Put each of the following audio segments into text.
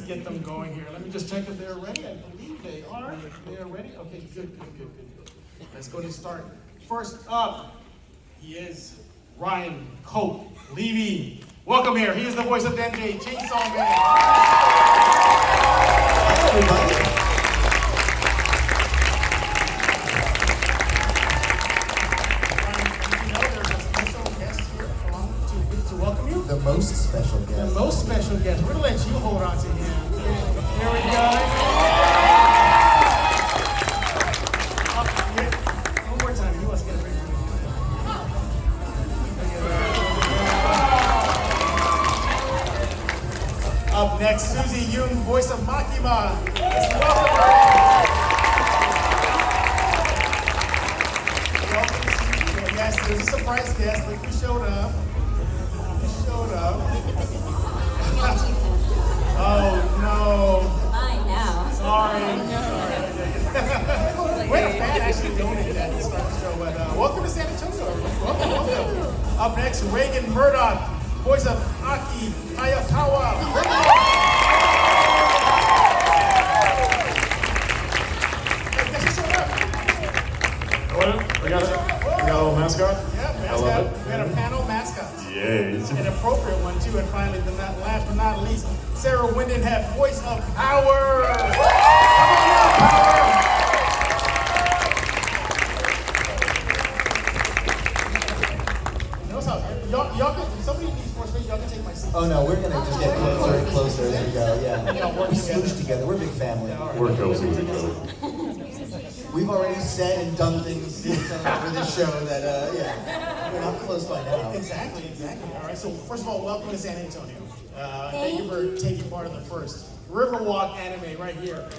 let's get them going here. Let me just check if they're ready. I believe they are. They are ready? Okay, good. Let's go to start. First up, he is Ryan Colt Levy. Welcome here. He is the voice of NJ Chainsaw Man. Hi, everybody. The most special guest. The most special guest. We're going to let you hold on to him. Here we go. One more time. He wants to get a break. Up next, Suzie Yeung, voice of Makima. Let's welcome her. Welcome, Suzie. Yes, there's a surprise guest. Look who showed up. Oh no. Fine now. Sorry. We had a fan actually donated that to start the show, but welcome to San Antonio. Welcome. Up next, Reagan Murdock, voice of Aki Hayakawa. Hey, guess who showed up? What? We got a little mascot? Yeah, mascot. I love it. We had a panel mascot. Yay. An appropriate one too, and finally, last but not least, Wiedenheft, voice of Power. Come on now, Power. Y'all can, somebody needs more space. Y'all can take my seat. Oh no, we're gonna just get closer and closer as we go. Yeah, we smoosh together. We're a big family. We're cozy. We've already said and done things for this show that we're not close by now. Exactly. All right. So first of all, welcome to San Antonio. Thank you for taking part in the first Riverwalk anime right here.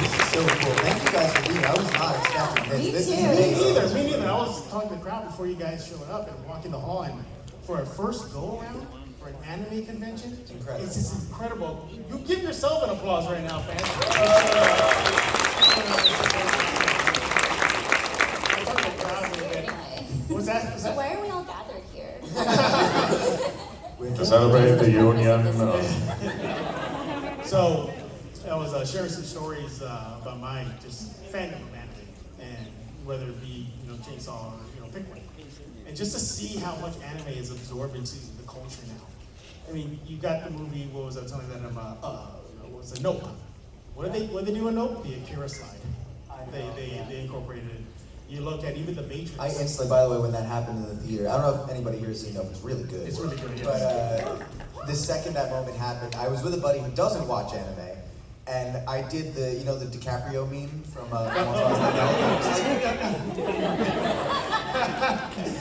This is so cool. Thank you guys for being here. I was not expecting this. Me This too. is amazing. Me neither. I was talking to the crowd before you guys showed up and walking the hall, and for a first go around for an anime convention, Incredible. It's just incredible. You give yourself an applause right now, fans. What's that? So why are we all gathered here? To celebrate the union. So I was sharing some stories about my just fandom of anime, and whether it be Chainsaw or pick one, and just to see how much anime is absorbed into the culture now. I mean, you got the movie. What was I telling you that what was it? Nope. What did they do in Nope? The Akira slide. They incorporated it. You look at even the Matrix. I instantly, by the way, when that happened in the theater, I don't know if anybody here has seen it, it's really good. It's really good, yes. But the second that moment happened, I was with a buddy who doesn't watch anime, and I did the DiCaprio meme from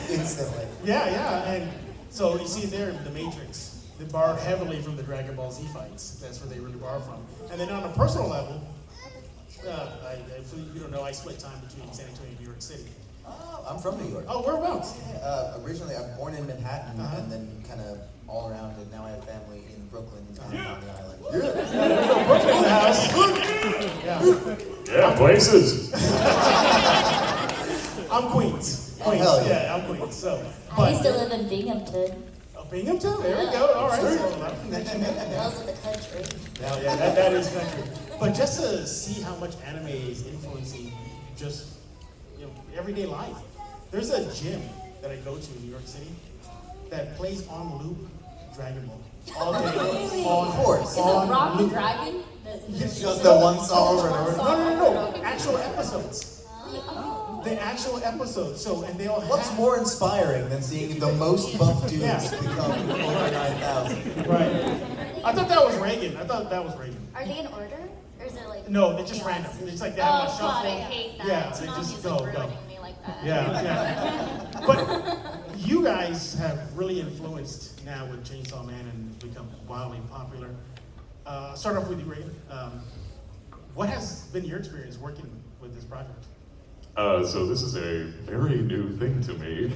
instantly. Yeah, and so you see there, the Matrix, they borrowed heavily from the Dragon Ball Z fights. That's where they really borrow from. And then on a personal level, if you don't know, I split time between San Antonio and New York City. Oh, I'm from New York. Oh, whereabouts? Originally, I'm born in Manhattan, and then kind of all around, and now I have family in Brooklyn and on the island. Brooklyn in the house. Yeah, places. I'm Queens. Hell yeah. Yeah, I'm Queens. So, I used to live in Binghamton. Binghamton? There we go. All right. Those are the country. Yeah, that is country. But just to see how much anime is influencing just everyday life. There's a gym that I go to in New York City that plays on loop Dragon Ball all day. Really? Of course. Is it Rock the Dragon? Just the one song over and over. No. Actual episodes. Oh. The actual episodes. So, and they all What's have... more inspiring than seeing the most buff dudes Yeah. become over 9,000? Right. I thought that was Reagan. Are they in order? Or is it like... No, they're just random. It's like they have a Oh, shuffle. God, I hate that. Yeah, they Tommy's just like go. ruining me like that. Yeah. But you guys have really influenced now with Chainsaw Man and become wildly popular. Start off with you, Reagan. What has been your experience working with this project? So this is a very new thing to me.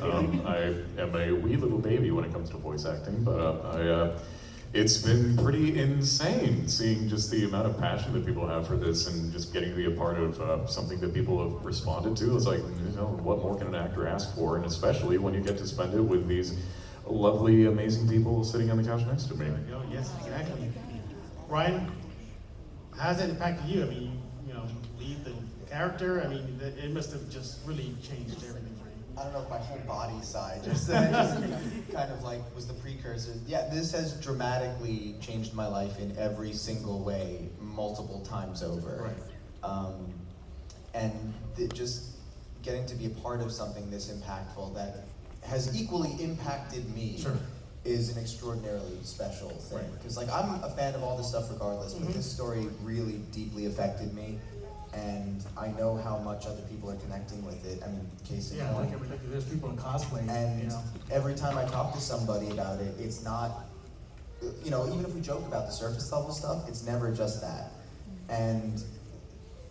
I am a wee little baby when it comes to voice acting, but it's been pretty insane seeing just the amount of passion that people have for this and just getting to be a part of something that people have responded to. It's like, what more can an actor ask for? And especially when you get to spend it with these lovely, amazing people sitting on the couch next to me. There you go. Yes, exactly. Ryan, how has it impacted you? I mean, you know, lead the character. I mean, it must have just really changed everything for you. I don't know if my whole body side just kind of like was the precursor. Yeah, this has dramatically changed my life in every single way, multiple times over. Right. And just getting to be a part of something this impactful that has equally impacted me Sure. is an extraordinarily special thing. Right. Because like I'm a fan of all this stuff regardless, but Mhm. this story really deeply affected me. And I know how much other people are connecting with it. I mean, case in Yeah, point. look, there's people in cosplay. And you know. every time I talk to somebody about it, it's not, you know, even if we joke about the surface level stuff, it's never just that. And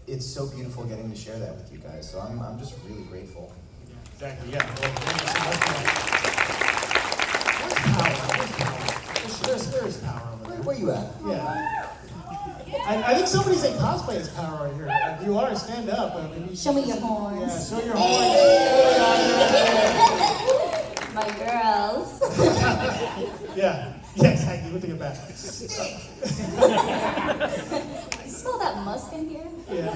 it's so beautiful getting to share that with you guys. So I'm just really grateful. Yeah, exactly. Yeah. Well, thank you so much for that. There's power. There's power over there. Where you at? Yeah. I think somebody say cosplay is power right here. If you are, stand up. Maybe Show me your horns. Yeah, show your horns. My girls. Yeah. Yeah, exactly. We'll take it back. You smell that musk in here? Yeah.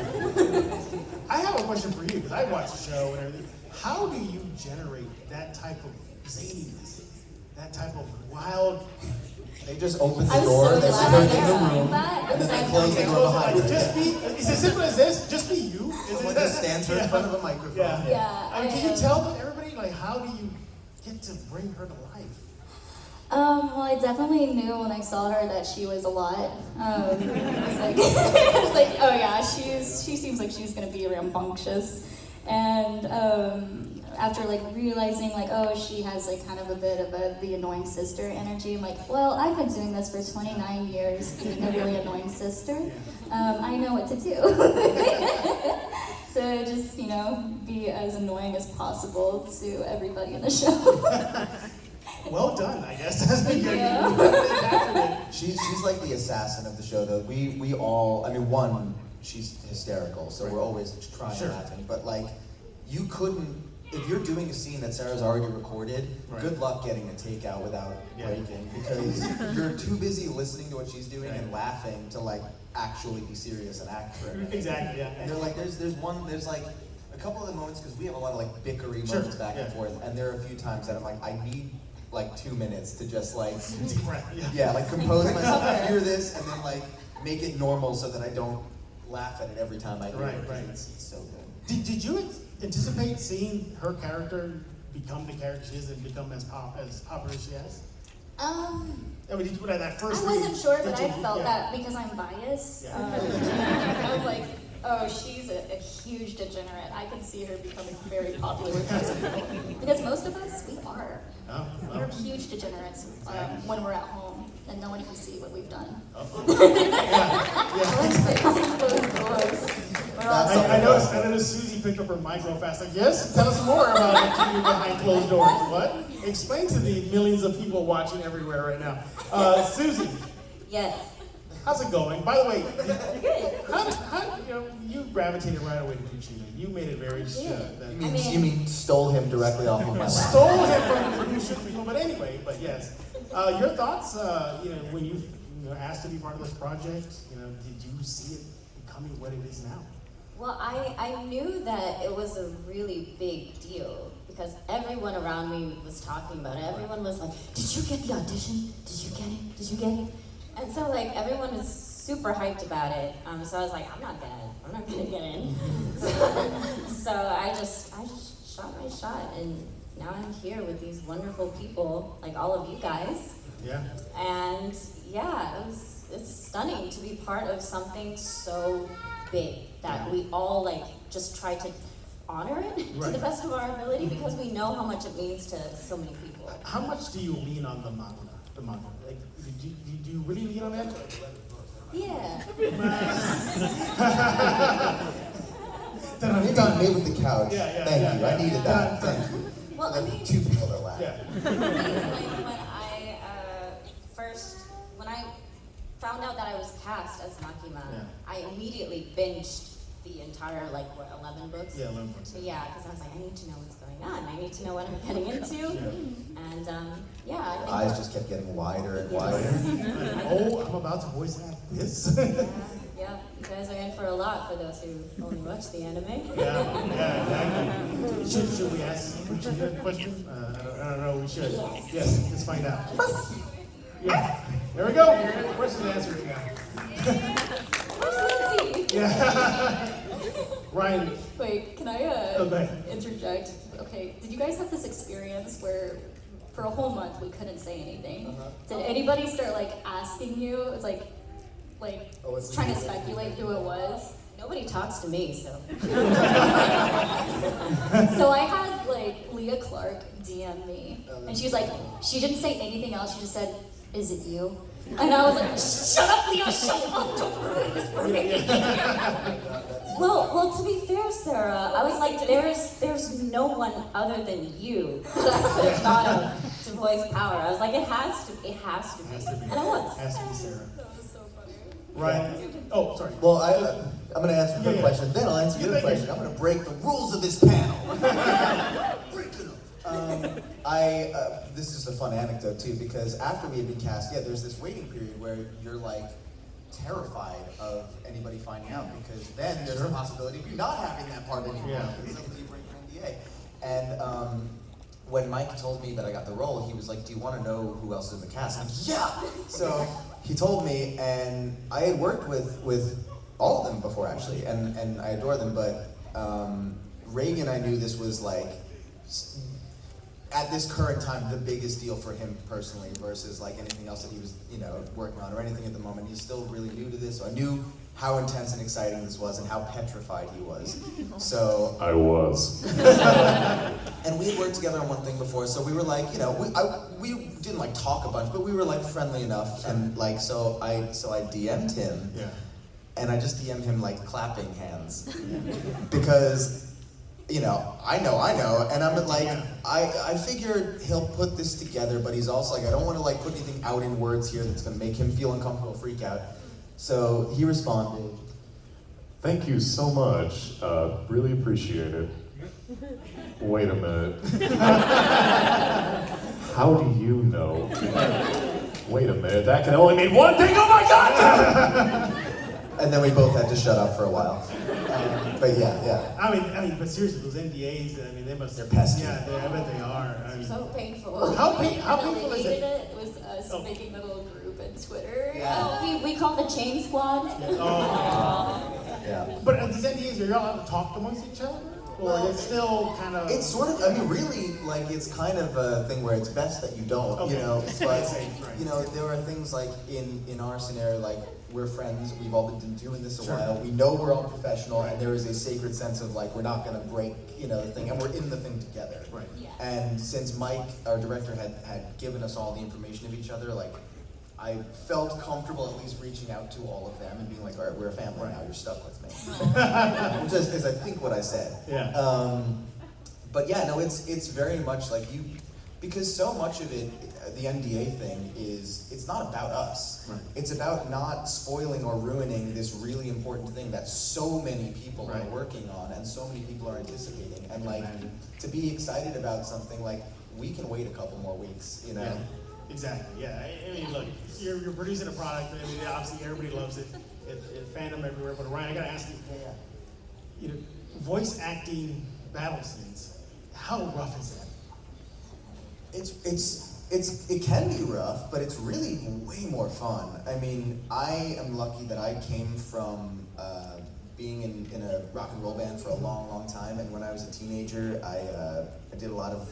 I have a question for you, because I watch the show and everything. How do you generate that type of zaniness? That type of wild... They just open the I was door, so they glad sit I in the didn't room, that. I and was then they like, close the okay. door behind them. Just be, it's as simple as this, just be you. Someone just stands her in front of a microphone. Yeah. Yeah, I mean, can you tell them, everybody, like, how do you get to bring her to life? Well, I definitely knew when I saw her that she was a lot. I was like, I was like, oh yeah, she seems like she's gonna be rambunctious. And after like realizing like, oh, she has like kind of a bit of the annoying sister energy, I'm like, well, I've been doing this for 29 years, being a really annoying sister. I know what to do. So just, you know, be as annoying as possible to everybody in the show. Well done, I guess. That's what you're Yeah. She's like the assassin of the show, though. We all, I mean, one, she's hysterical, so we're always trying Sure. and laughing. But like, you couldn't, if you're doing a scene that Sarah's already recorded, Right. good luck getting a takeout without Yeah. breaking, because you're too busy listening to what she's doing Right. and laughing to like actually be serious and act for it. Exactly, yeah. And they're like, there's like a couple of the moments, because we have a lot of like bickery Sure, moments back and yeah. forth, and there are a few times that I'm like, I need like 2 minutes to just like, Deep breath, yeah. yeah, like compose myself, hear this, and then like make it normal so that I don't laugh at it every time I hear Right, it. 'Cause right. It's so good. Did you anticipate seeing her character become the character she is and become as popular as she has? I mean, did you, that I first wasn't read, sure, did but you- I felt yeah. that because I'm biased. Yeah. I'm like, oh, she's a huge degenerate. I can see her becoming very popular with most people. Because most of us, we are. Oh, We're oh. huge degenerates when we're at home, and no one can see what we've done. We're all I noticed Suzie picked up her mic real fast. Like, yes, tell us more about what you do behind closed doors. What? Explain to the millions of people watching everywhere right now. Suzie, Yes. how's it going? By the way, Good. how you know you gravitated right away to Puccino. You made it very sure that You mean stole him directly off of my lap? stole him from the producer people. But anyway, but yes, your thoughts. You know, when you asked to be part of this project, you know, did you see it becoming what it is now? Well, I knew that it was a really big deal because everyone around me was talking about it. Everyone was like, "Did you get the audition? Did you get it? Did you get it?" And so like everyone was super hyped about it. So I was like, I'm not gonna get in. So I just shot my shot, and now I'm here with these wonderful people, like all of you guys. Yeah. And yeah, it's stunning to be part of something so big that we all like just try to honor it to Right. the best of our ability because we know how much it means to so many people. How much do you lean on the manga? Like, do you really lean on that? Yeah. Maybe I made with the couch. Yeah, Thank you. yeah. I needed that. Thank you. Well, I mean, Two people that laugh. Yeah. When I found out that I was cast as Makima, Yeah. I immediately binged the entire, like, what, 11 books? Yeah, 11 books. So yeah, because I was like, I need to know what's going on. I need to know what I'm getting into. And yeah, I think Eyes just kept getting wider and wider. Oh, I'm about to voice act this. yeah, you guys are in for a lot for those who only watch the anime. Exactly. Should we ask Richard a question? I don't know, we should. Yes, let's find out. Yeah, there we go. Question answered now. Yeah. Ryan. Wait, can I Okay. interject? Okay, did you guys have this experience where for a whole month we couldn't say anything? Did anybody start like asking you? It's like it's trying to speculate who it was. Nobody talks to me, so. So I had like Leah Clark DM me, and she was like, she didn't say anything else. She just said, "Is it you?" And I was like, "Shut up, Leah! Shut up! Don't ruin this for me." Well, to be fair, Sarah, I was like, there's no one other than you that I could have thought of to voice Power. I was like, it has to be. And I was. Has to be Sarah. That was so funny. Ryan. Oh, sorry. Well, I'm going to answer your Yeah. question, then I'll answer your question. I'm going to break the rules of this panel. Breaking them. This is a fun anecdote too, because after we had been cast, there's this waiting period where you're like terrified of anybody finding out, because then there's a possibility of you not having that part anymore. Yeah. Because of the break your NDA. And when Mike told me that I got the role, he was like, "Do you want to know who else is in the cast?" I'm like, "Yeah!" So he told me, and I had worked with all of them before actually, and I adore them, but Reagan, I knew this was like, at this current time, the biggest deal for him personally versus like anything else that he was, working on or anything at the moment. He's still really new to this, so I knew how intense and exciting this was and how petrified he was. So I was. and we had worked together on one thing before, so we were like, we didn't like talk a bunch, but we were like friendly enough, and like so I DM'd him, and I just DM'd him like clapping hands, because I know, and I'm like, I figured he'll put this together, but he's also like, I don't want to like put anything out in words here that's gonna make him feel uncomfortable, freak out. So he responded, Thank you so much. Really appreciate it. Wait a minute. How do you know? Wait a minute, that can only mean one thing, oh my God! and then we both had to shut up for a while. But yeah. I mean, but seriously, those NDAs, they must. They're pesky. Yeah, I bet they are. So painful. How painful is Hated it? it was us making the little group in Twitter. Yeah. We call it the Chain Squad. Yeah. But these NDAs, are y'all allowed to talk amongst each other? Or is it still kind of... It's sort of, really, like, it's kind of a thing where it's best that you don't, Okay. but, Safe, right. there are things like, in our scenario, like, we're friends, we've all been doing this a Sure. while, we know we're all professional, and there is a sacred sense of, like, we're not gonna break, the thing, and we're in the thing together. Right. Yeah. And since Mike, our director, had given us all the information of each other, like, I felt comfortable at least reaching out to all of them and being like, all right, we're a family now, you're stuck with me. Which is I think what I said. Yeah. But yeah, no, it's very much like because so much of it, the NDA thing it's not about us. Right. It's about not spoiling or ruining this really important thing that so many people Right. are working on and so many people are anticipating. And like, to be excited about something, like, we can wait a couple more weeks, Yeah. Exactly. Yeah. I mean, look, you're producing a product. Obviously everybody loves it. Fandom everywhere. But Ryan, I gotta ask you. Voice acting battle scenes. How rough is that? It can be rough, but it's really way more fun. I mean, I am lucky that I came from being in a rock and roll band for a long, long time, and when I was a teenager, I did a lot of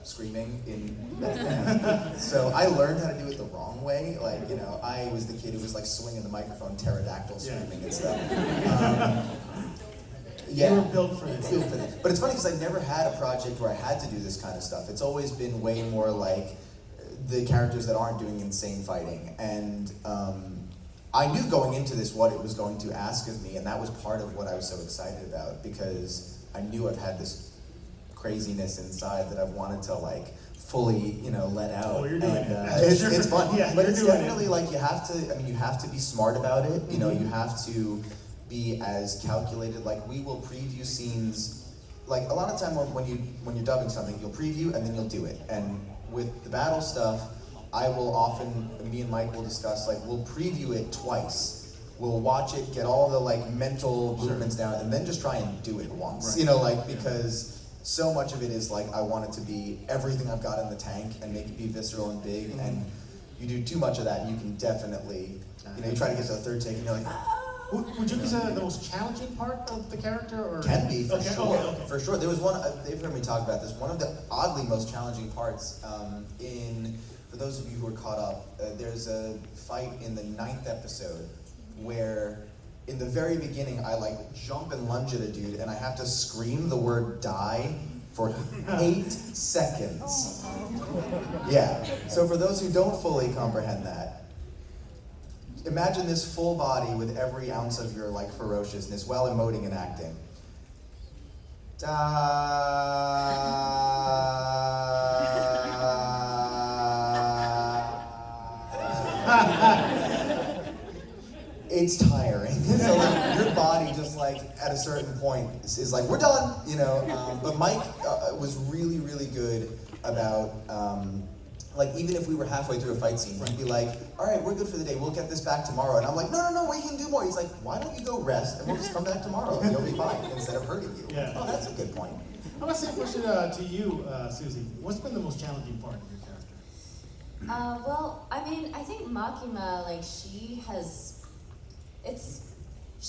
screaming in that band. So I learned how to do it the wrong way. Like, I was the kid who was like swinging the microphone, pterodactyl screaming and stuff. You were built for this. Built for this. But it's funny because I never had a project where I had to do this kind of stuff. It's always been way more like the characters that aren't doing insane fighting. And I knew going into this what it was going to ask of me, and that was part of what I was so excited about, because I knew I've had this craziness inside that I've wanted to like fully, let out. Oh, you're doing and, it. It's fun. Yeah, but you're it's doing definitely it. like you have to be smart about it. You have to be as calculated. Like, we will preview scenes, like a lot of time when you're dubbing something, you'll preview and then you'll do it. And with the battle stuff, I will often, me and Mike will discuss, like, we'll preview it twice. We'll watch it, get all the like mental movements down, and then just try and do it once. Right. You know, like, because so much of it is like, I want it to be everything I've got in the tank and make it be visceral and big, and you do too much of that, and you can definitely, you know, you try to get to the third take and you're like, Would you consider that the most challenging part of the character, or can be, for sure, Okay. for sure. There was one, they've heard me talk about this, one of the oddly most challenging parts for those of you who are caught up, there's a fight in the 9th episode where in the very beginning I like jump and lunge at a dude and I have to scream the word die for 8 seconds. Yeah, so for those who don't fully comprehend that, imagine this full body with every ounce of your like ferociousness while emoting and acting. It's tiring. So like, your body just like at a certain point is like, we're done, you know. But Mike was really, really good about like, even if we were halfway through a fight scene, he'd be like, all right, we're good for the day, we'll get this back tomorrow. And I'm like, no, we can do more. He's like, why don't you go rest and we'll just come back tomorrow and you'll be fine, instead of hurting you. Yeah. Oh, that's a good point. I'm gonna say a question to you, Suzie. What's been the most challenging part of your character? Well, I mean, I think Makima, like, she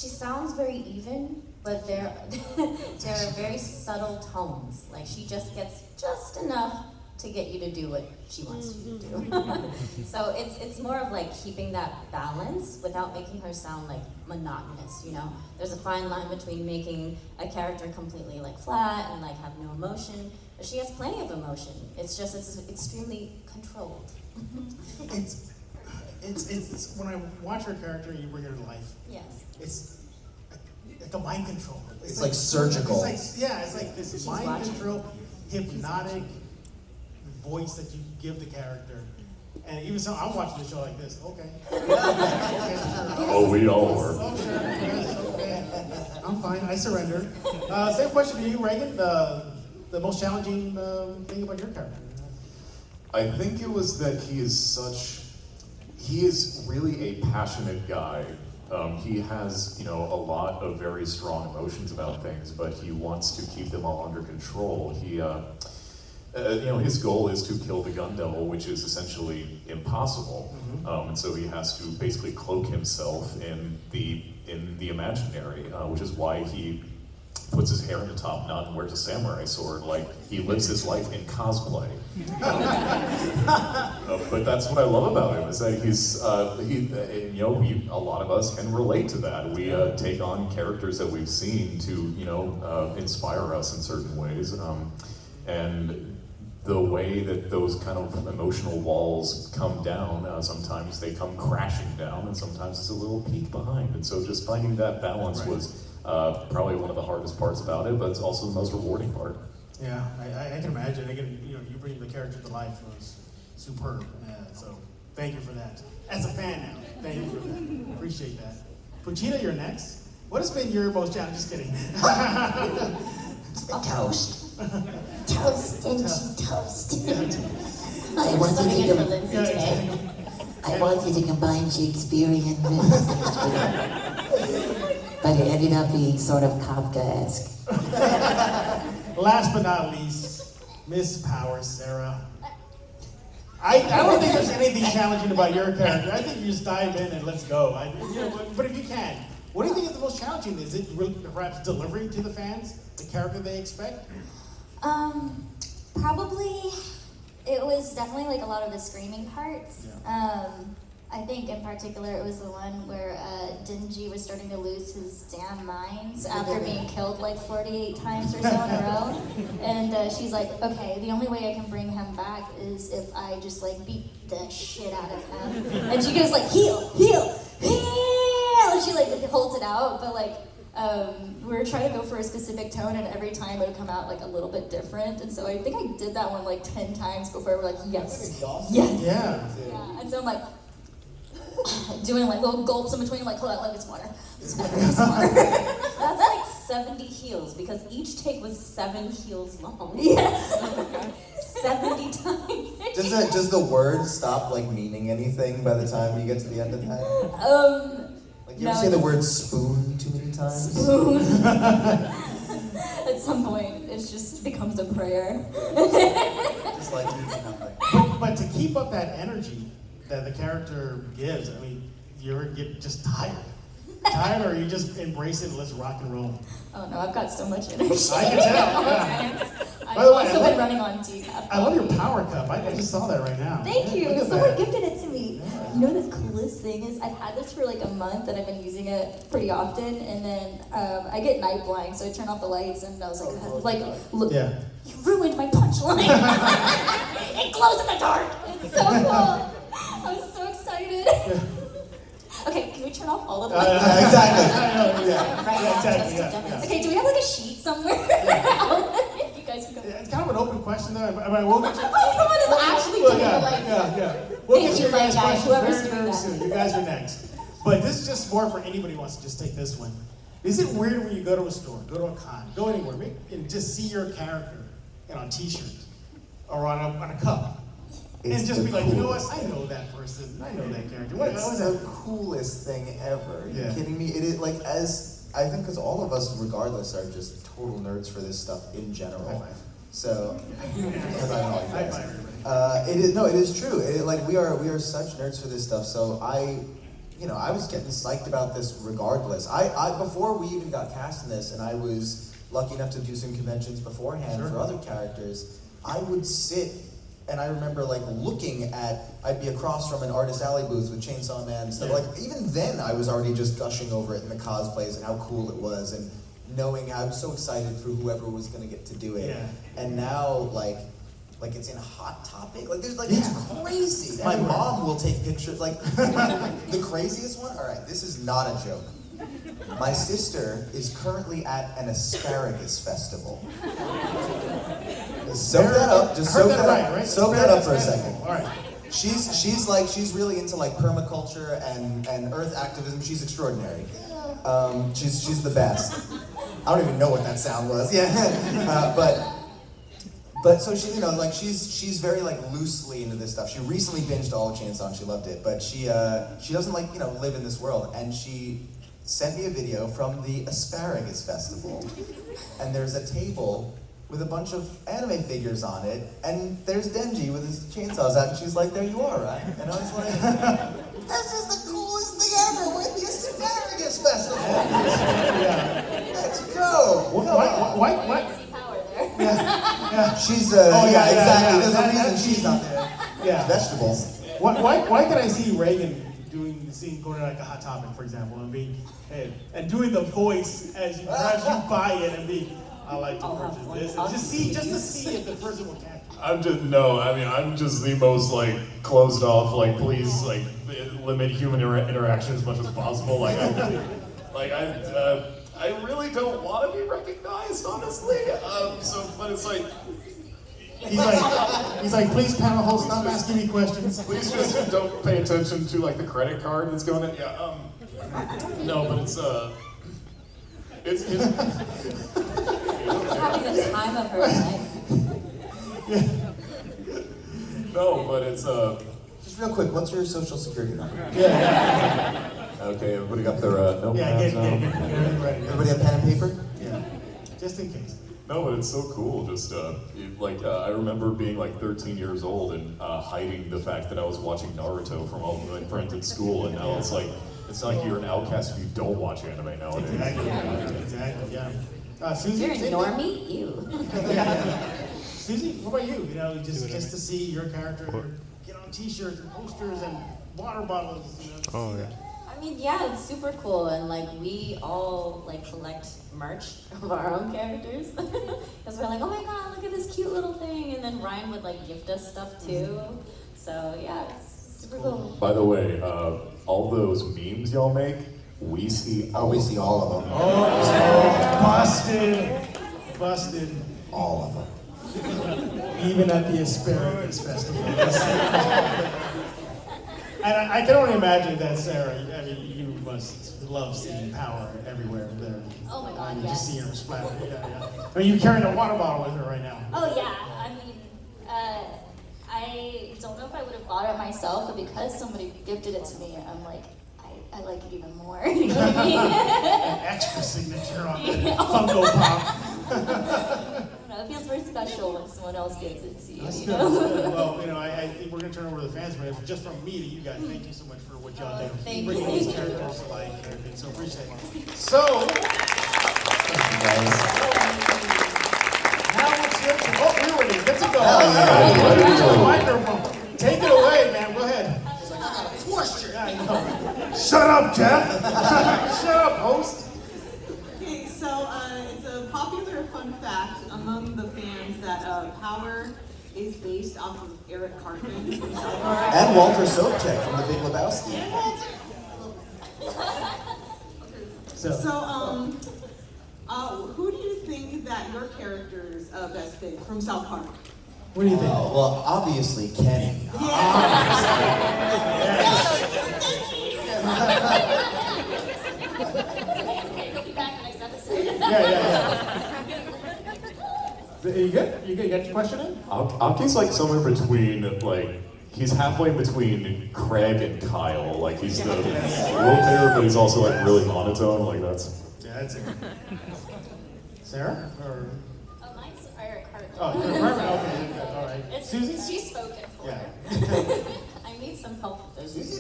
sounds very even, but there are very subtle tones. Like, she just gets just enough to get you to do what she wants you to do. So it's more of like keeping that balance without making her sound like monotonous, you know? There's a fine line between making a character completely like flat and like have no emotion, but she has plenty of emotion. It's just, it's extremely controlled. It's when I watch her character, you bring her to life. Yes. It's like a mind control. It's like surgical. It's like this She's mind watching. control, hypnotic voice that you give the character. And even so, I'm watching the show like this. Okay. Okay, sure. Oh, we all were. Oh, sure. Yes, okay. I'm fine. I surrender. Same question to you, Reagan. The most challenging thing about your character. I think it was that he is really a passionate guy. He has, you know, a lot of very strong emotions about things, but he wants to keep them all under control. He, you know, his goal is to kill the gun devil, which is essentially impossible. And so he has to basically cloak himself in the imaginary, which is why he puts his hair in a top knot and wears a samurai sword. Like, he lives his life in cosplay. But that's what I love about him, is that you know, a lot of us can relate to that. We take on characters that we've seen to, you know, inspire us in certain ways. And the way that those kind of emotional walls come down, sometimes they come crashing down, and sometimes it's a little peek behind. And so just finding that balance was probably one of the hardest parts about it, but it's also the most rewarding part. Yeah, I can imagine. Again, you know, you bring the character to life was superb. So thank you for that. As a fan now, thank you for that. Appreciate that. Puchita, you're next. What has been your most challenging? Just kidding. Toast. Toast, Denji, toast. I We're want subbing you in for to Lindsay today. I want you to combine Shakespearean myths, but it ended up being sort of Kafkaesque. Last but not least, Miss Powers, Sarah. I don't think there's anything challenging about your character. I think you just dive in and let's go. You know, but if you can, what do you think is the most challenging? Is it really, perhaps delivering to the fans the character they expect? Probably, it was definitely like a lot of the screaming parts. I think in particular it was the one where Denji was starting to lose his damn minds after being killed like 48 times or so in a row. And she's like, okay, the only way I can bring him back is if I just like beat the shit out of him. And she goes like, heal, heal, heal! And she like holds it out, but like, we were trying to go for a specific tone, and every time it would come out like a little bit different. And so I think I did that one like 10 times before we're like, yes, yes. Yeah. Yeah. And so I'm like, doing like little gulps in between, like, hold on, let me get some water. It's water. That's like 70 heels because each take was 7 heels long. Yes. 70 times. Does the word stop like meaning anything by the time you get to the end of that? Like you ever No, say the it's- word spoon too many times? Spoon. At some point, it just becomes a prayer. Just like means nothing. But to keep up that energy that the character gives, I mean, you ever get just tired? Tired, or you just embrace it and let's rock and roll? Oh no, I've got so much energy. I can tell, yeah. I've By the way, also I been love- running on decaf. I love your power cup. I just saw that right now. Thank you. Look at Someone that. gifted it to me. You know the coolest thing is I've had this for like a month and I've been using it pretty often, and then I get night blind, so I turn off the lights and I was like, look, Yeah. you ruined my punchline. It glows in the dark. It's so cool. I'm so excited. Okay, can we turn off all of the lights? Exactly. Yeah, Right now, exactly. just to Yeah, yeah. Okay, do we have like a sheet somewhere? If you guys can go. It's kind of an open question though. I mean, we'll get you. Oh, someone is actually Well, doing yeah, it like yeah. We'll Thank get you, your guys' my guy, questions whoever's very, doing very that. soon. You guys are next. But this is just more for anybody who wants to just take this one. Is it weird when you go to a store, go to a con, go anywhere, and just see your character on a T-shirt or on a cup, and It's just the be like, you know what? coolest. I know that person. I know that character. What It's was the that? coolest thing ever. Are you Yeah. kidding me? It is like I think because all of us, regardless, are just total nerds for this stuff in general. High five. So, because I know you High guys. five, everybody. It is true. Like we are such nerds for this stuff. So I was getting psyched about this regardless. I before we even got cast in this, and I was lucky enough to do some conventions beforehand Sure. for other characters. I would sit, and I remember like looking at. I'd be across from an Artist Alley booth with Chainsaw Man and stuff. Yeah. Like even then, I was already just gushing over it in the cosplays and how cool it was, and knowing I was so excited for whoever was going to get to do it. Yeah. And now like it's in Hot Topic. Like there's like Yeah. it's crazy. My Everywhere. mom will take pictures. Like the craziest one. All right, this is not a joke. My sister is currently at an asparagus festival. Soak that up. Just I heard soak that that right, up. right? Soak that up for a Asparagus second. Festival. All right. She's really into like permaculture and earth activism. She's extraordinary. She's the best. I don't even know what that sound was. Yeah, but so she she's very like loosely into this stuff. She recently binged all of Chainsaw and she loved it, but she doesn't live in this world, and she sent me a video from the Asparagus Festival, and there's a table with a bunch of anime figures on it, and there's Denji with his chainsaws out, and she's like, there you are, right? And I was like, this is the coolest thing ever, we're at the Asparagus Festival! Yeah. Let's go! Why? See power there. Yeah. She's, yeah, exactly, yeah. there's a That- reason that- she's not there. Yeah. Vegetables. Why can I see Reagan doing the scene, going to like a Hot Topic, for example, and doing the voice as you buy it and be, I like to purchase this, and just to see if the person will catch it. I'm just the most like closed off, like please like limit human interaction as much as possible. I really don't want to be recognized, honestly. But it's like. He's like, please panel host, stop asking me questions. Please just don't pay attention to like the credit card that's going in. Yeah. No, but it's having the time of her life. no, but it's Just real quick, what's your social security number? Yeah. okay. Everybody got their notepads Yeah, get out? everything ready. Everybody have pen and paper? Yeah. Just in case. No, but it's so cool. Just I remember being like 13 years old and hiding the fact that I was watching Naruto from all my friends at school, and now it's not like you're an outcast if you don't watch anime nowadays. Exactly, yeah. Suzie, You're a same thing? normie? You. Suzie, what about you? Just to see your character get on T-shirts and posters and water bottles. Oh, yeah. I mean, yeah, it's super cool, and like we all like collect merch of our own characters because we're like, oh my god, look at this cute little thing, and then Ryan would like gift us stuff too. So yeah, it's super cool. By the way, all those memes y'all make, we see. Oh, we see all of them. Busted. All of them. Even at the Asparagus Festival. And I can only imagine that, Sarah, I mean, you must love seeing Power everywhere there. Oh my God, You yes. just see her splatter. Yeah. I mean, you're carrying a water bottle with her right now. Oh yeah, I mean, I don't know if I would have bought it myself, but because somebody gifted it to me, I'm like, I like it even more. You know what I mean? An extra signature on the Funko Pop. I don't know, it feels very special when someone else gives it to you. That's You good. know? That's good. Well, I think we're going to turn over to the fans, but just from me to you guys, thank you so much for what y'all do. Thank Bringing you. these characters to life and everything, so appreciate it. So, Thank you guys. now what's your, oh, we were there, good to go. yeah. Microphone. Take it away, man, go ahead. It's like, I got a question. Yeah, I know. Shut up, Jeff. Shut up, host. Okay, so it's a popular fun fact among the fans that Power is based off of Eric Cartman from South Park. And Walter Sobchak from The Big Lebowski. So, who do you think that your character's best fit from South Park? What do you think? Oh, well, obviously Kenny. He'll be back next episode. Yeah. You good? You good? You got your question in? Aki's like somewhere between, like, he's halfway between Craig and Kyle. Like, he's the rotator, but he's also, like, really monotone. Like, that's... Yeah, that's it. Sarah? Or... Oh, mine's Eric Cartman. Oh, you're perfect. Okay, good. All right. It's, Susie? she's spoken for. Yeah. I need some help with this.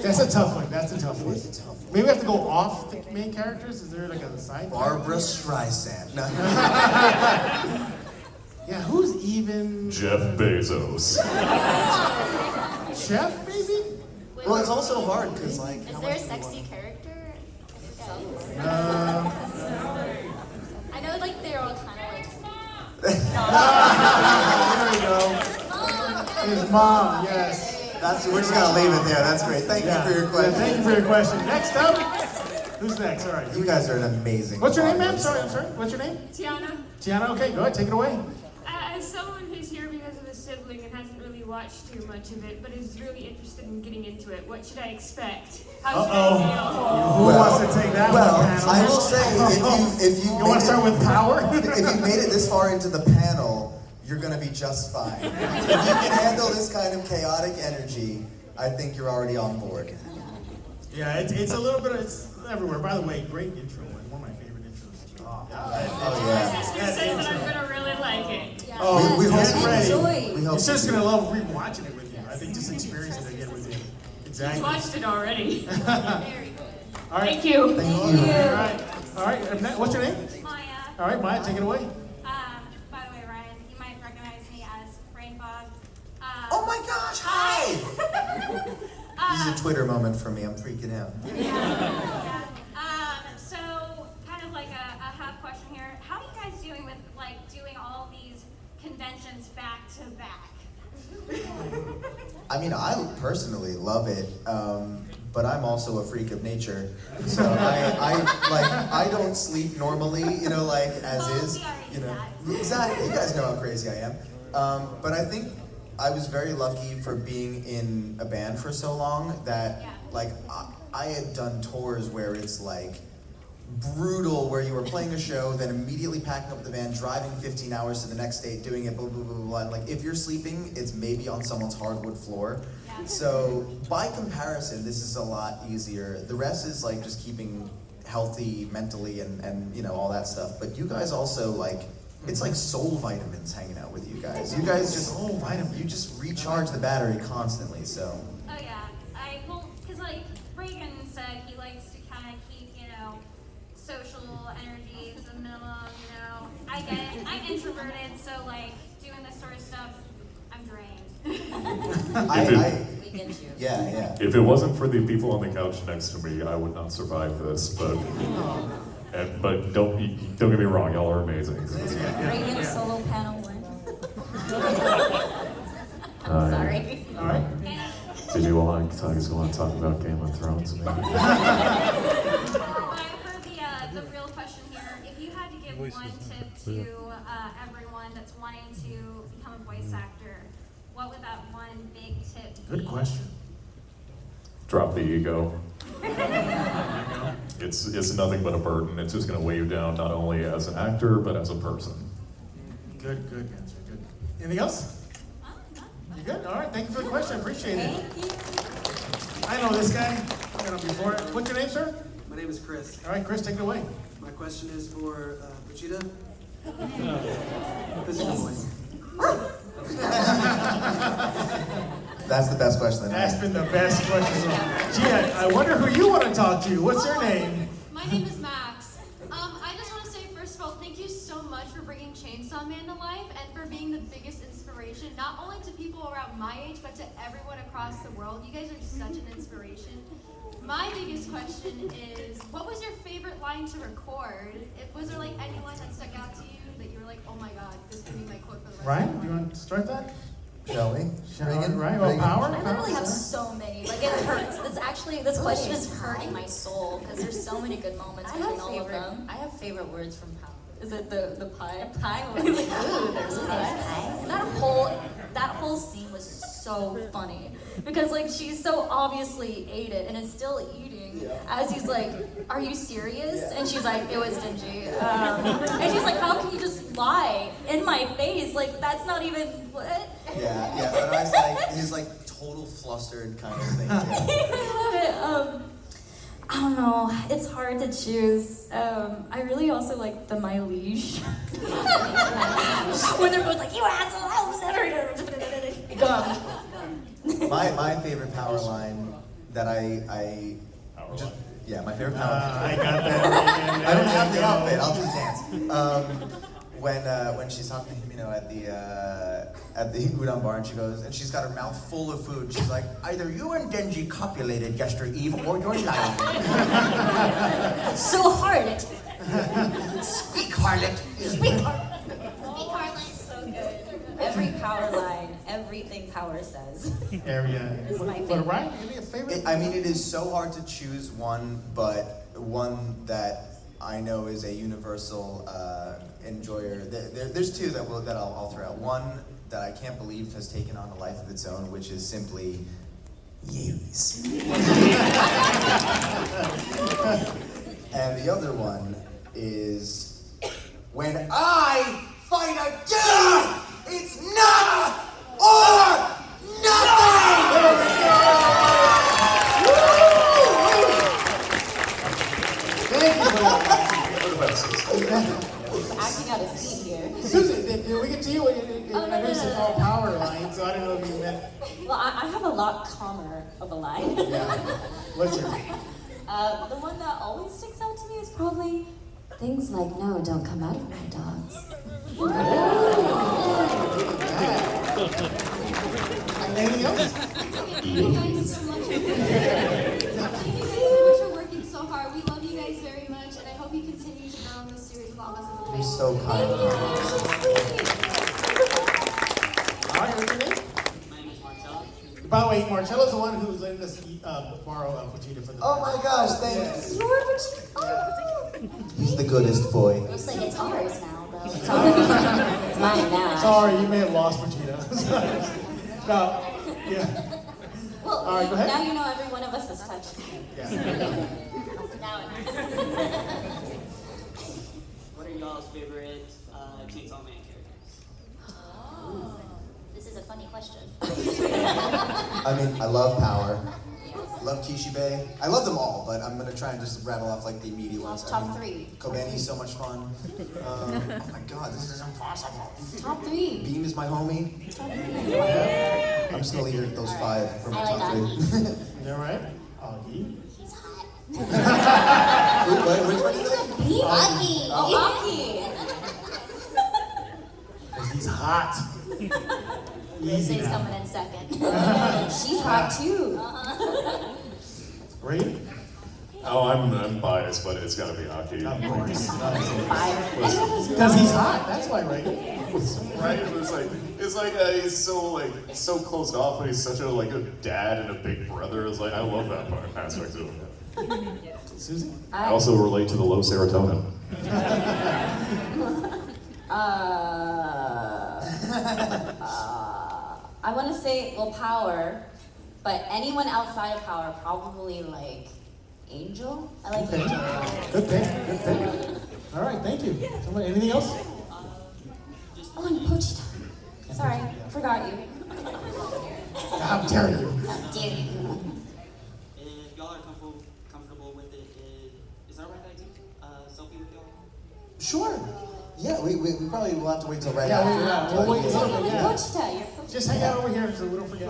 That's a tough one. That's a tough one. Maybe we have to go off the main characters. Is there like a side? Barbara Streisand. No. Yeah, who's even? Jeff Bezos. Chef, maybe? Well, it's also hard because, like, Is how there a much do you sexy want- character? I forget. I know, like, they're all kind of like. There you go. His mom, yes. We're just gonna leave it there. That's great. Thank you for your question. Yeah, thank you for your question. Next up, who's next? All right. You guys are an amazing. What's your name, ma'am? audience. I'm sorry. What's your name? Tiana, Tiana. Okay, go ahead. Take it away. as someone who's here because of a sibling and hasn't really watched too much of it, but is really interested in getting into it, what should I expect? How should I feel? Who wants to take that Well, one, panel? I will say, if you You want to start with power? if you've made it this far into the panel, you're gonna be just fine. If you can handle this kind of chaotic energy, I think you're already on board. Yeah, it's a little bit. It's everywhere. By the way, great intro. One of my favorite intros. Oh My yeah. sister says that I'm gonna really like it. Oh, We hope get so. ready. We You're hope just so. gonna love rewatching it with you. I think just experiencing it again with you. I've Exactly. watched it already. Very good. All right. Thank you. Thank you. All right. All right. and what's your name? Maya. All right, Maya, take it away. By the way, Ryan, you might recognize me as Rain Fog. Oh my gosh! Hi. This is a Twitter moment for me. I'm freaking out. Yeah. So, kind of like a half question here. How are you guys doing with like doing all these conventions back to back? I mean, I personally love it, but I'm also a freak of nature. So I don't sleep normally, like as Oh, is. we already You know, knew exactly. You guys know how crazy I am. But I think I was very lucky for being in a band for so long that, Yeah. like, I had done tours where it's like brutal, where you were playing a show, then immediately packing up the van, driving 15 hours to the next state, doing it, blah, blah, blah, blah, blah. And like, if you're sleeping, it's maybe on someone's hardwood floor. Yeah. So, by comparison, this is a lot easier. The rest is like just keeping healthy mentally and all that stuff. But you guys also, like, it's like soul vitamins hanging out with you guys. You guys just, you just recharge the battery constantly, so. Oh yeah. Because like Reagan said, he likes to kind of keep, social energy to the minimum. I get it. I'm introverted, so like doing this sort of stuff, I'm drained. We get you. Yeah. If it wasn't for the people on the couch next to me, I would not survive this. But don't get me wrong, y'all are amazing. Reagan solo panel 1. Sorry. All right. Did you want to talk about Game of Thrones? Maybe? For the real question here, if you had to give one tip to everyone that's wanting to become a voice actor, what would that one big tip be? Good question. Drop the ego. It's nothing but a burden. It's just going to weigh you down, not only as an actor, but as a person. Good answer, good. Anything else? You good? All right, thank you for the question, I appreciate it. I know this guy, I've met him before. What's your name, sir? My name is Chris. All right, Chris, take it away. My question is for Pachita. Physical voice. That's the best question. That's been the best question. Gee, I wonder who you want to talk to. What's your name? My name is Max. I just want to say, first of all, thank you so much for bringing Chainsaw Man to life and for being the biggest inspiration, not only to people around my age, but to everyone across the world. You guys are such an inspiration. My biggest question is, what was your favorite line to record? Was there like any line that stuck out to you that you were like, oh my god, this could be my quote for the rest of my Ryan, life? do you want to start that? Shall we? Reagan, right? Well, power? I literally have so many. Like it hurts. This question is hurting my soul because there's so many good moments between all of them. I have favorite words from Power. Is it the pie? Pie It's like, ooh, there's pie. That whole scene was so funny because like she's so obviously ate it and is still eating as he's like, "Are you serious?" And she's like, "It was dingy." And she's like, "How can you just lie in my face? Like that's not even what." Yeah. But I was like, he's like total flustered kind of thing. I love it. I don't know. It's hard to choose. I really also like the my liege. When they're both like, "You asshole! I will never." Gum. My favorite power line that I just, yeah, my favorite power line. I got that. I don't have the outfit. I'll just dance. When she's talking to him, at the udon bar, and she goes, and she's got her mouth full of food. She's like, either you and Denji copulated yesterday eve, or you're lying. So harlot. Speak, harlot. Speak harlot. So good. Every Power line, everything Power says. Area. It's my But favorite. Ryan, give me a favorite. It is so hard to choose one, but one that I know is a universal enjoyer. There's two that I'll throw out. One that I can't believe has taken on a life of its own, which is simply yes. And the other one is when I fight a dude, it's nuts or nothing. Thank you for that. Acting out a scene here. Susie, did we get to you? I know you said all power lines, so I don't know if you meant. Well, I have a lot calmer of a line. Yeah. What's your? The one that always sticks out to me is probably things like, no, don't come out of my dogs. Anything else? Thank you guys so much. Thank you so much for working so hard. We love you guys very much, and I hope you continue to grow in this series with all of us as a You're so kind. All right, what's your name? My name is Marcel. By the way, Marcello's the one who's letting us borrow Pochita for the. Oh my gosh, thank you. Yours. He's the goodest boy. It's like it's ours now, though. It's mine now. Sorry, you may have lost Pochita. No, yeah. Well, All right, go ahead. now you know every one of us is touched. Yeah. What are y'all's favorite Chainsaw Man characters? This is a funny question. I mean, I love Power. Love Kishibe. I love them all, but I'm gonna try and just rattle off like the immediate ones. Top three. Kobeni's so much fun. Oh my god, this is impossible. Top three. Beam is my homie. I'm just gonna leave it at those five for my I like top three. Is that right? Augie. He's hot. Which one is it? Augie. Oh, Aki! Because he's hot. Easy He's now. coming in second. She's hot too. Great. Oh, I'm biased, but it's gotta be Aki. Of course. Because he's hot. That's why, right? Right? It's like he's so closed off, but he's such a dad and a big brother. It's like I love that aspect of him. Susie? I also relate to the low serotonin. I want to say, well, Power, But anyone outside of Power, probably like Angel. I like Okay. Angel. Good pick. Good pick. All right. Thank you. Somebody, anything else? Oh, and Pochita. Sorry, forgot you. How dare you? How dare you? If y'all are comfortable with it, is that right, I do? Selfie with y'all? Sure. Yeah, we probably will have to wait till right Yeah, after. we'll wait Yeah. till- With yeah. Pochita, you're Pochita. Just hang out over here so we don't forget.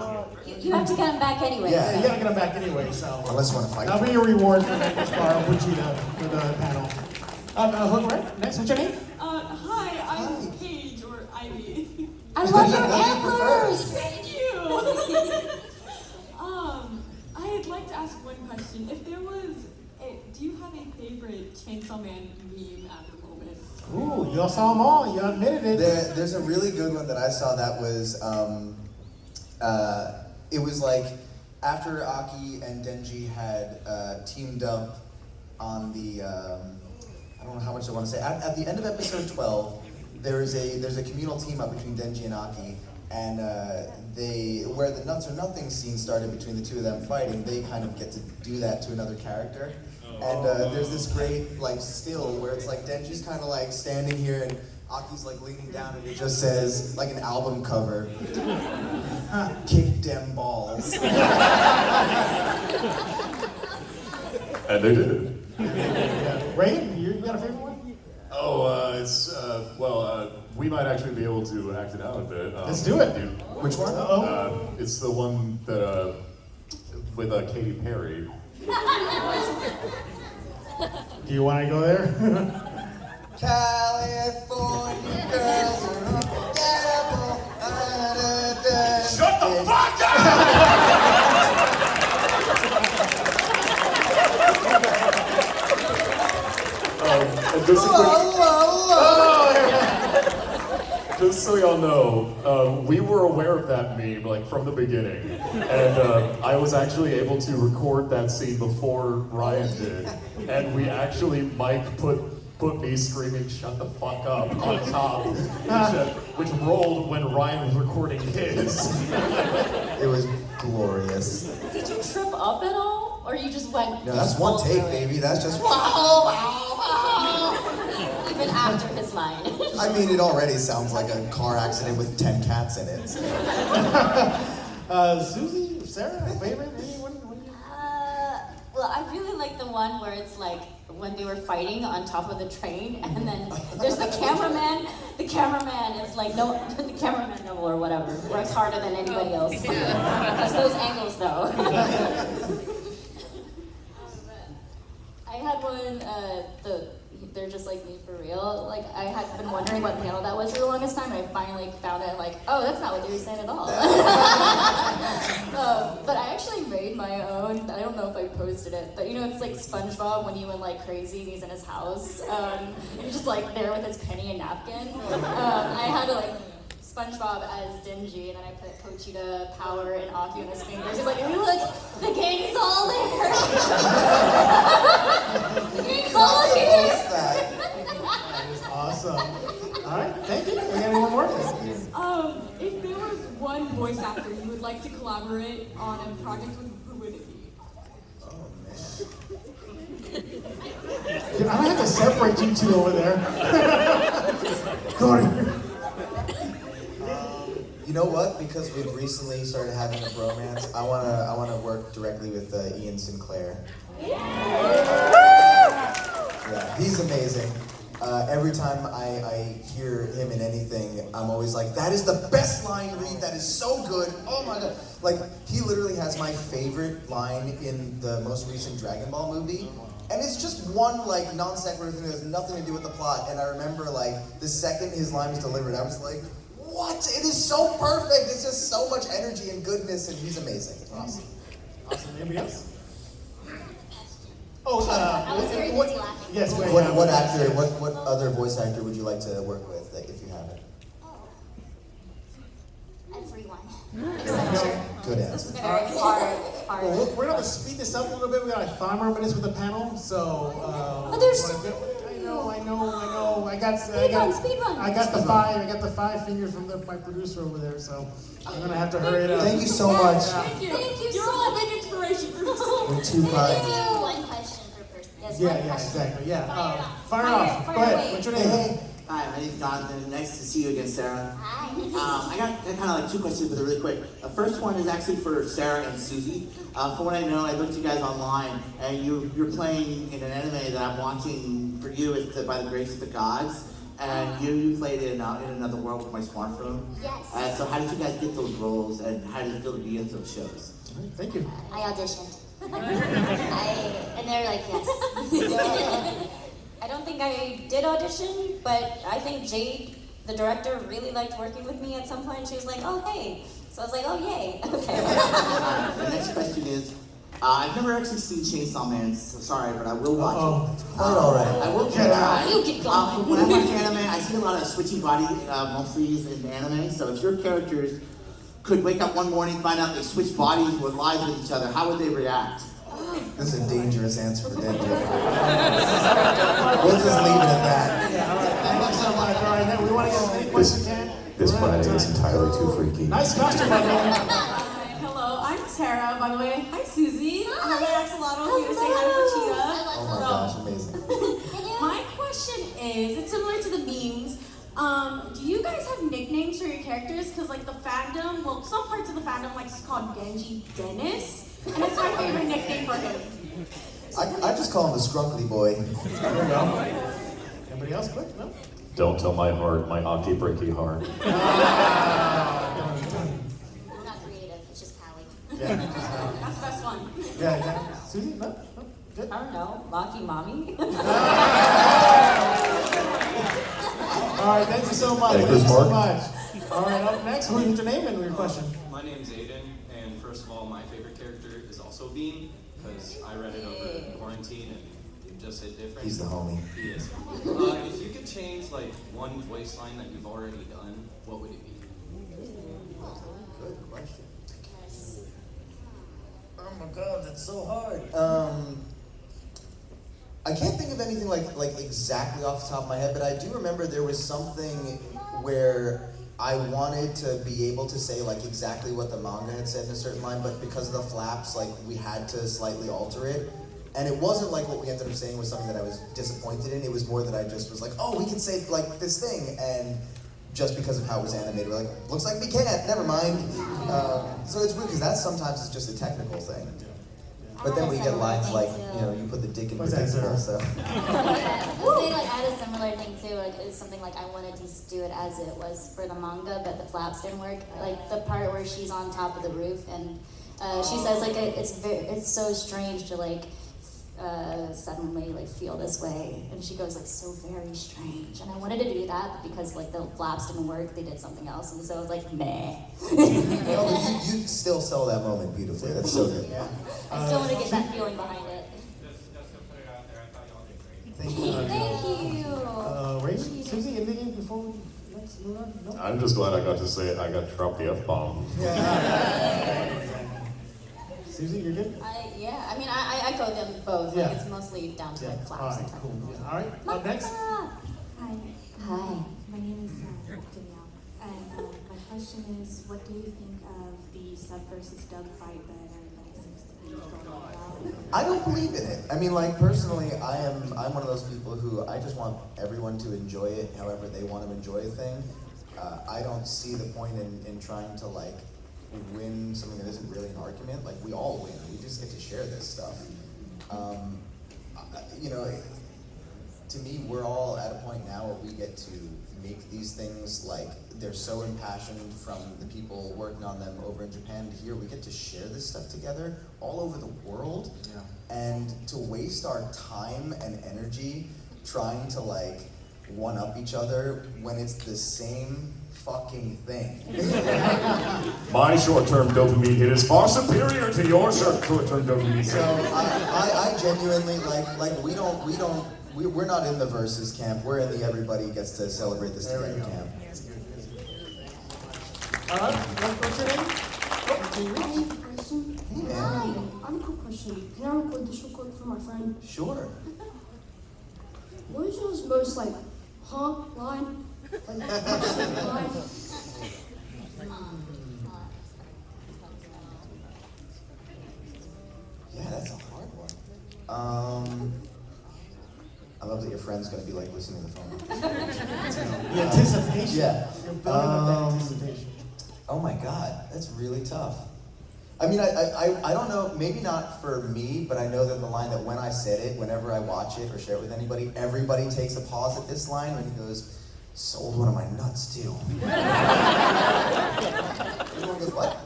You have to get him back anyway. Yeah. Yeah, you gotta get them back anyway, so. Unless you want to fight. That'll be your reward for making Sparrow Puccina for the panel. Right, next, what's your name? Hi, I'm Paige or Ivy. I love your What do you prefer? antlers. Thank you. I'd like to ask one question. If there was, do you have a favorite Chainsaw Man meme at the moment? Ooh, you all saw them all, you admitted it. There's a really good one that I saw that was, it was like after Aki and Denji had teamed up on the, I don't know how much I want to say. At the end of episode 12, there's a communal team up between Denji and Aki, and where the nuts or nothing scene started between the two of them fighting, they kind of get to do that to another character. And there's this great like still where it's like Denji's kind of like standing here and Aki's like leaning down, and it just says like an album cover, "Kick dem balls." And they did. Yeah. Reagan, you got a favorite one? Oh, we might actually be able to act it out a bit. Let's do it. Which one? It's the one that with Katy Perry. Do you want to go there? California girls are unforgettable. Shut the fuck up! And just, just so y'all know, we were aware of that meme like from the beginning, and I was actually able to record that scene before Ryan did, and we actually Mike put me screaming "shut the fuck up" on top, which rolled when Ryan was recording his. It was glorious. Did you trip up at all, or you just went? No, that's one take, baby. That's just wow, wow, wow. Even after his line. I mean, it already sounds like a car accident with 10 cats in it. Susie, Sarah, favorite? Anyone? Well, I really like the one where it's like when they were fighting on top of the train, and then there's the cameraman. The cameraman is like, no, the cameraman or whatever works harder than anybody else. Just those angles, though. I had one. They're just like me for real. Like I had been wondering what panel that was for the longest time, and I finally found it. Like, oh, that's not what they were saying at all. But I actually made my own. I don't know if I posted it, but you know, it's like SpongeBob when he went like crazy and he's in his house. He's just like there with his penny and napkin. I had to like SpongeBob as Dingy, and then I put Pochita, Power, and Aki on his fingers. He's like, hey, look, the gang's all there. The gang's all here. That is awesome. All right, thank you. We got any one more? If there was one voice actor you would like to collaborate on a project with, who would it be? Oh, Dude, I'm gonna have to separate you two over there. Go on. You know what? Because we've recently started having a bromance, I wanna work directly with Ian Sinclair. Yeah, he's amazing. Every time I hear him in anything, I'm always like, that is the best line read, that is so good, oh my god. Like, he literally has my favorite line in the most recent Dragon Ball movie, and it's just one, like, non-sequitur thing that has nothing to do with the plot, and I remember, like, the second his line was delivered, I was like, what? It is so perfect, it's just so much energy and goodness, and he's amazing. Awesome. Awesome. Anybody else? Oh, I was very busy laughing. Yes, wait. What actor, what other voice actor would you like to work with, like, if you have it? Everyone. Good answer. Very hard. Well, we're gonna speed this up a little bit. We got like 5 more minutes with the panel, so. But there's so I know. I Speed run. I got the five fingers from my producer over there, so I'm gonna have to hurry it up. Thank you so much. Thank you You're so all much. a big inspiration for us. We're too kind. One question per person. Yes, Yeah, one yeah, question. exactly. Yeah. Fire Fire off. away. Go ahead. What's your name? Hey. Hi, my name's Jonathan. Nice to see you again, Sarah. Hi. I got kind of like two questions, but they're really quick. The first one is actually for Sarah and Suzie. From what I know, I looked at you guys online, and you're playing in an anime that I'm watching for you. It's By the Grace of the Gods, and you played in Another World with my smartphone. Yes. So how did you guys get those roles, and how did it feel to be in those shows? Thank you. I auditioned. And they're like, yes. I don't think I did audition, but I think Jade, the director, really liked working with me at some point. She was like, oh, hey. So I was like, oh, yay. Okay. The next question is, I've never actually seen Chainsaw Man, so sorry, but I will watch it. Quite all right. I will Get out. You get going. When I watch anime, I see a lot of switchy body mostly in anime. So if your characters could wake up one morning, find out they switch bodies with lives with each other, how would they react? This is a dangerous answer for Deadpool. We'll just leave it at that. Yeah, all right. Thank you so much. All right, now we want to get as many questions as we can. This We're out of Friday is time. entirely too freaky. Nice costume, by the way. Hi, hello, I'm Tara, by the way. Hi, Suzie. I have my axolotl here to say hi to Pachita. Oh my gosh, amazing. My question is, it's similar to the memes. Do you guys have nicknames for your characters? Because like the fandom, well, some parts of the fandom like is called Genji Dennis, and it's my favorite nickname for him. I just call him the Scrunkly Boy. There we go. Anybody else? Quick? No? Don't tell my heart, my hockey breaky heart. I'm not creative, it's just Callie. Yeah. That's the best one. Yeah, exactly. Suzie? No? No? Good? I don't know, Rocky Mommy? All right, thank you so much. Thank Thank you, you so Mark. much. All right, up next, who's your name and your question? My name's Aiden, and first of all, my favorite character is also Bean, because I read it over quarantine and it just hit different. He's the homie. He is. If you could change like one voice line that you've already done, what would it be? Good question. Oh my god, that's so hard. I can't think of anything like exactly off the top of my head, but I do remember there was something where I wanted to be able to say like exactly what the manga had said in a certain line, but because of the flaps, like we had to slightly alter it. And it wasn't like what we ended up saying was something that I was disappointed in. It was more that I just was like, oh, we can say like this thing, and just because of how it was animated, we're like, looks like we can't. Never mind. So it's weird because that sometimes is just a technical thing. But then we get lines like, you know, you put the dick in predictable, so. I'll say like I had a similar thing too. Like it's something like I wanted to do it as it was for the manga, but the flaps didn't work. Like the part where she's on top of the roof and she says like it's so strange to like suddenly like feel this way, and she goes like so very strange. And I wanted to do that, but because like the flaps didn't work, they did something else, and so I was like, meh. No, but you still sell that moment beautifully. That's so good. I still want to get that feeling behind it. Just to put it out there, I thought y'all did great. Thank you. Thank you. Reagan? Suzie, anything before we move on? No? I'm just glad I got to drop the F-bomb. Suzie, you're good? I mean, I echo them both. Yeah. Like, it's mostly down to like All flaps right, and cool. technical. Yeah. All right, up next. Hi. Hi. My name is Danielle, and my question is, what do you think of the sub versus dub fight that everybody seems to be going about? I don't believe in it. I mean, like personally, I'm one of those people who I just want everyone to enjoy it however they want to enjoy a thing. I don't see the point in trying to like win something that isn't really an argument. Like we all win. We just get to share this stuff. You know, to me, we're all at a point now where we get to make these things like they're so impassioned from the people working on them over in Japan to here. We get to share this stuff together all over the world. Yeah. And to waste our time and energy trying to like one up each other when it's the same fucking thing. My short-term dopamine hit is far superior to your short-term dopamine hit. So I genuinely we're not in the versus camp. We're in the everybody gets to celebrate this together camp. All right, what's your name? Hey man. I have a quick question. Can I record this real quick for my friend? Sure. What is your most like Huh? Line? Line? Yeah, that's a hard one. I love that your friend's gonna be like listening to the phone. The anticipation. Yeah. You're building up that anticipation. Oh my God, that's really tough. I mean, I don't know, maybe not for me, but I know that the line that when I said it, whenever I watch it or share it with anybody, everybody takes a pause at this line when he goes, sold one of my nuts too. Everyone goes, what?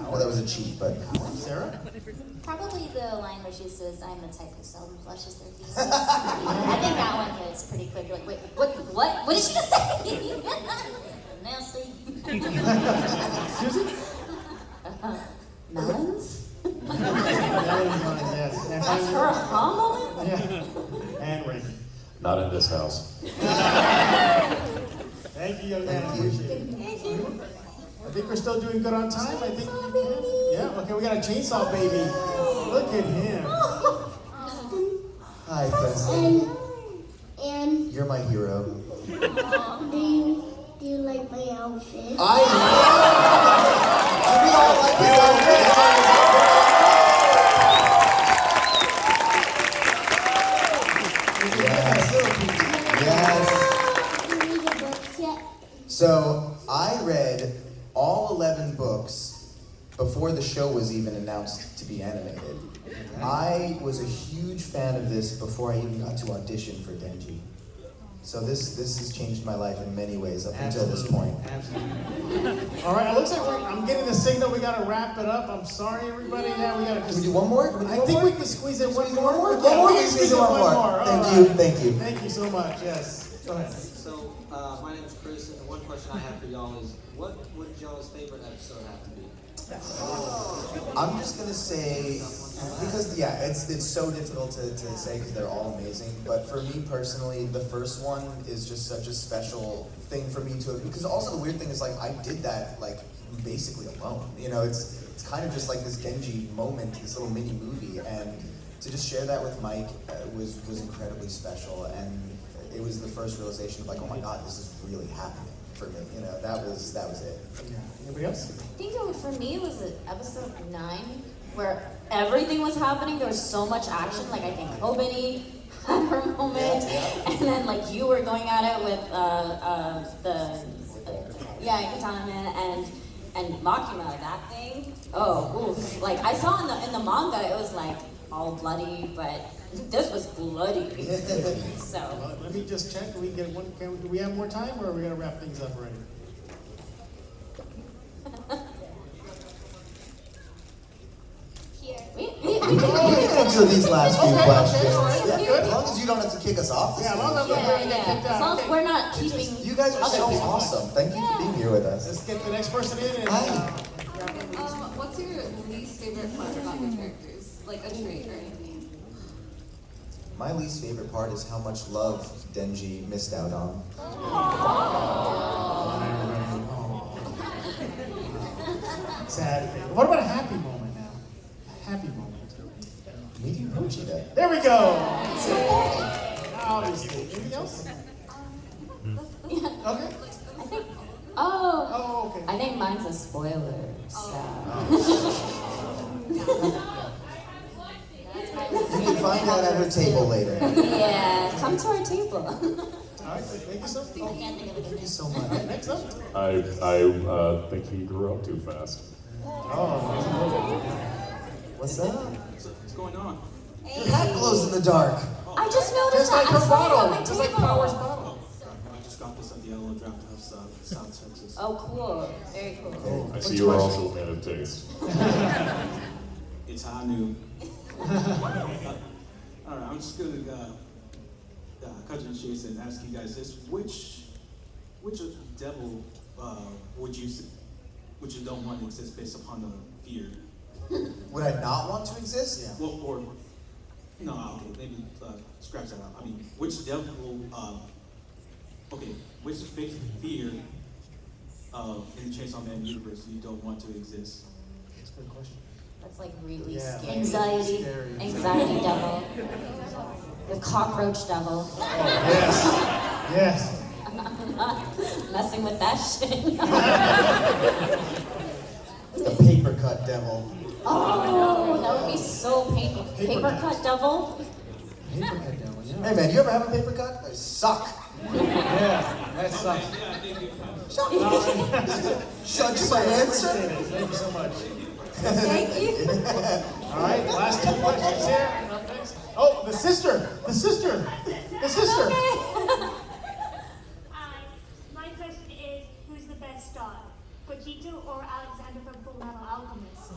Oh, that was a cheat, but. Sarah? Probably the line where she says, I'm the type who seldom flushes their feces. I think that one hits pretty quick. You're like, wait, what? What did she just say? Nasty. Susie? Melons? Melons, yes. That's her aha moment? Yeah. And Reagan. Not in this house. Thank you, young man. I appreciate it. Thank you. I think we're still doing good on time. I think. Yeah. Okay, we got a chainsaw baby. Look at him. Hi, Preston. And You're my hero. do you like my outfit? I we all like his outfit. Yes. Do you read the books yet? So I read all 11 books before the show was even announced to be animated. I was a huge fan of this before I even got to audition for Denji. So this has changed my life in many ways up until this point. Absolutely. All right, it looks like I'm getting the signal. We gotta wrap it up. I'm sorry, everybody. Yeah, we gotta Can we do one more? I think we can squeeze in one more. One more? We can squeeze in one more. Thank you. Thank you so much. Yes. Go ahead. So, my name is Chris, and the one question I have for y'all is, what would y'all's favorite episode have to be? I'm just gonna say, because yeah, it's so difficult to say because they're all amazing. But for me personally, the first one is just such a special thing for me to. Because also the weird thing is like I did that like basically alone. You know, it's kind of just like this Genji moment, this little mini movie, and to just share that with Mike was incredibly special. And it was the first realization of like, oh my God, this is really happening for me. You know, that was it. Yeah. Anybody else? I think for me it was episode 9 where everything was happening. There was so much action. Like I think Kobani had her moment, and then like you were going at it with Katana and Makima. That thing. Oh, oof! Like I saw in the manga, it was like all bloody, but this was bloody. So Let me just check. Do we get one? Do we have more time, or are we gonna wrap things up already? we can answer these last few questions. Okay. Yeah, as long as you don't have to kick us off. Yeah, as long as As long as we're not keeping. You guys are so awesome. Thank you for being here with us. Let's get the next person in. And, What's your least favorite part about your characters? Like a trait or anything? My least favorite part is how much love Denji missed out on. Sad thing. What about a happy moment now? A happy moment. Meeting Pochita. There we go. Obviously. Anything else? Okay. Oh, okay. I think mine's a spoiler. So. You can find out at her table later. Yeah, come to our table. All right. Thank you so much. Thank you so much. All right, next up. I think he grew up too fast. Oh. What's up? What's going on? Your hat glows in the dark. I just noticed Just like that. her I saw it on bottle. my Just like table. Power's bottle. I just got this at the Yellow Draft House, South Texas. Oh, cool. Very cool. I see you are also a man of taste. It's high noon. Alright, I'm just gonna cut you chase and ask you guys this: which devil would you don't want to exist based upon the fear? Would I not want to exist? Yeah. Well, or no, okay, maybe scratch that out. I mean, which devil? Which fake fear in the Chainsaw Man universe you don't want to exist? That's a good question. That's like really Yeah. scary. Anxiety. Scary. Anxiety devil. the cockroach devil. Yes. Yes. I'm not messing with that shit. The paper cut devil. Oh, that would be so painful. Paper cut devil? Paper cut devil, yeah. Hey man, you ever have a paper cut? They suck. Yeah, that sucks. Shut my answer. Thank you so much. Thank you. All right, last two questions here. Oh, the sister. The sister. The sister. My question is, who's the best star? Cochito or Alexander from Full Metal Alchemist?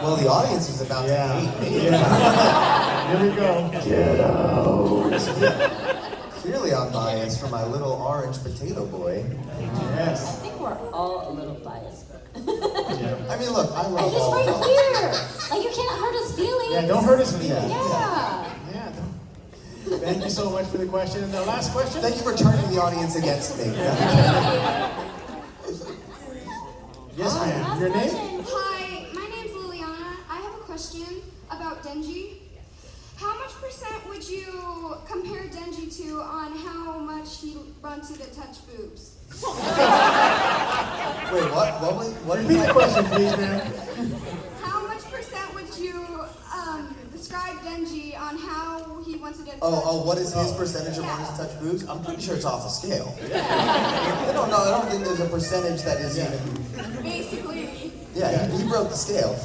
Well, the audience is about to hate me. Here we go. Get out. Clearly I'm biased for my little orange potato boy. Yes. I think we're all a little biased. I mean, look, I love And he's all right dogs. here. Like, you can't hurt his feelings. Yeah, don't hurt his feelings. Yeah. Yeah. Thank you so much for the question. And the last question? Thank you for turning the audience against me. Yes, ma'am. Your name? Hi, my name's Liliana. I have a question about Denji. How much % would you compare Denji to on how much he runs to touch boobs? Wait, what? Repeat the question, please, ma'am. How much % would you describe Denji on how he wants to get touched? Oh, what is his percentage of wanting to touch boobs? I'm pretty sure it's off the scale. I don't know. I don't think there's a percentage that is even. Basically. Yeah, he broke the scale.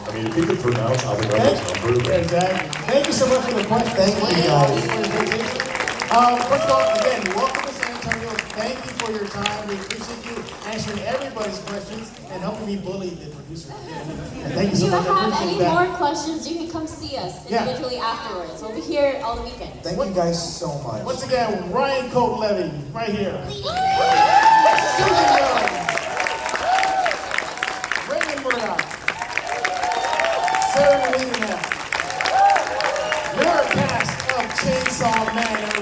I mean, if you could pronounce Abu Dhabi's number, then Exactly. Thank you so much for the question. Thank you, guys. First of all, again, welcome to San Antonio. Thank you for your time. We appreciate you answering everybody's questions and helping me bully the producer. And thank you If so you much. I have appreciate any that. more questions, you can come see us individually afterwards. We'll be here all the weekend. Thank you guys so much. Once again, Ryan Colt Levy, right here. Suzie Yeung. Reagan Murdock. Sarah Wiedenheft. Your cast of Chainsaw Man.